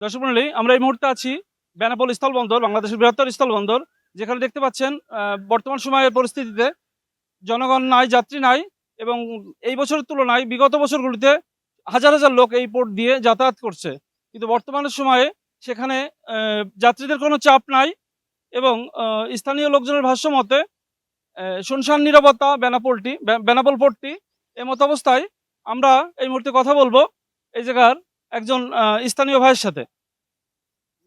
দর্শক মণ্ডলী, আমরা এই মুহূর্তে আছি বেনাপোল স্থলবন্দর, বাংলাদেশের বৃহত্তর স্থলবন্দর। যেখানে দেখতে পাচ্ছেন বর্তমান সময়ের পরিস্থিতিতে জনগণ নাই, যাত্রী নাই, এবং এই বছরের তুলনায় বিগত বছরগুলিতে হাজার হাজার লোক এই পোর্ট দিয়ে যাতায়াত করছে। কিন্তু বর্তমানের সময়ে সেখানে যাত্রীদের কোনো চাপ নাই, এবং স্থানীয় লোকজনের ভাষ্য মতে শুনশান নীরবতা বেনাপোল পোর্টটি। এমত অবস্থায় আমরা এই মুহূর্তে কথা বলবো এই জায়গার একজন স্থানীয় ভাইয়ের সাথে।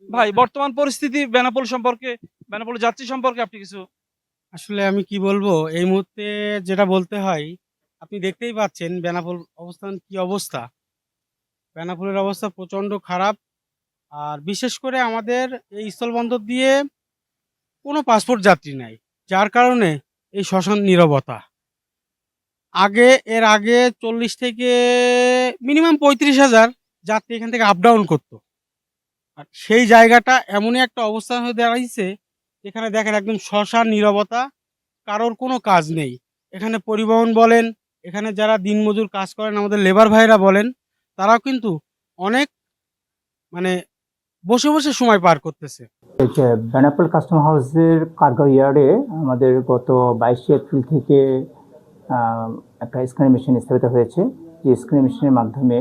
ভাই, বর্তমান পরিস্থিতি বেনাপোল সম্পর্কে, বেনাপোল যাত্রী সম্পর্কে আপনি কিছু। আসলে আমি কি বলবো, এই মুহূর্তে যেটা বলতে হয়, আপনি দেখতেই পাচ্ছেন বেনাপোল অবস্থান কি অবস্থা। বেনাপোলের অবস্থা প্রচন্ড খারাপ। আর বিশেষ করে আমাদের এই স্থলবন্দর দিয়ে কোনো পাসপোর্ট যাত্রী নাই, যার কারণে এই শ্মশান নীরবতা। এর আগে 40 থেকে মিনিমাম 35,000 যাত্রী এখান থেকে আপ ডাউন করতো। আর সেই জায়গাটা এমনই একটা অবস্থান হয়ে দাঁড়াইছে, এখানে দেখেন একদম শ্মশান নীরবতা, কারোর কোনো কাজ নেই। এখানে পরিবহন বলেন, এখানে যারা দিনমজুর কাজ করেন আমাদের লেবার ভাইরা বলেন, তারাও কিন্তু অনেক মানে বসে বসে সময় পার করতেছে। এই যে বেনাপোল কাস্টম হাউসের কার্গো ইয়ার্ডে আমাদের গত 22 এপ্রিল থেকে একটা স্ক্যানিং মেশিন স্থাপিত হয়েছে। যে স্ক্যানিং মেশিনের মাধ্যমে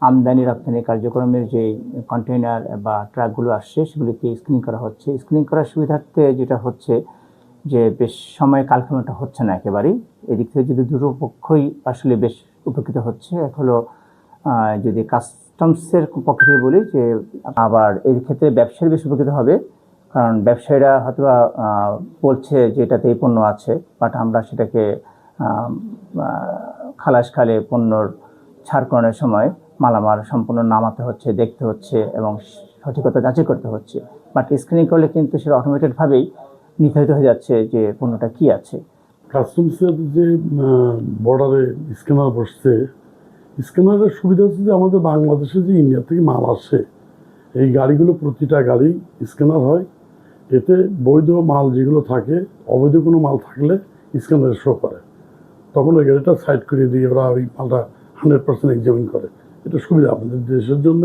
আমদানি রপ্তানি কার্যক্রমের যে কন্টেইনার বা ট্রাকগুলো আসছে সেগুলিকে স্ক্রিনিং করা হচ্ছে। স্ক্রিনিং করার সুবিধার্থে যেটা হচ্ছে যে বেশ সময় কালক্ষেপণটা হচ্ছে না একেবারেই। এদিক থেকে যদি দুটো পক্ষই আসলে বেশ উপকৃত হচ্ছে। এক হলো যদি কাস্টমসের পক্ষ থেকে বলি যে, আবার এই ক্ষেত্রে ব্যবসায়ী বেশ উপকৃত হবে, কারণ ব্যবসায়ীরা হয়তো বলছে যে এটাতে এই পণ্য আছে, বাট আমরা সেটাকে খালাস খালে পণ্যর ছাড়করণের সময় মালামাল সম্পূর্ণ নামাতে হচ্ছে, দেখতে হচ্ছে এবং সঠিকতা যাচাই করতে হচ্ছে। বাট স্ক্রিনিং করলে কিন্তু সেটা অটোমেটেডভাবেই নির্ধারিত হয়ে যাচ্ছে যে পণ্যটা কি আছে। কাস্টমসের যে বর্ডারে স্ক্যানার বসছে, স্ক্যানারের সুবিধা হচ্ছে যে আমাদের বাংলাদেশে যে ইন্ডিয়া থেকে মাল আসে, এই গাড়িগুলো প্রতিটা গাড়ি স্ক্যানার হয়। এতে বৈধ মাল যেগুলো থাকে, অবৈধ কোনো মাল থাকলে স্ক্যানারে শো করে, তখন ওই গাড়িটা সাইড করে দিয়ে ওরা ওই মালটা 100% এক্সামিন করে। এটা সুবিধা আমাদের দেশের জন্য।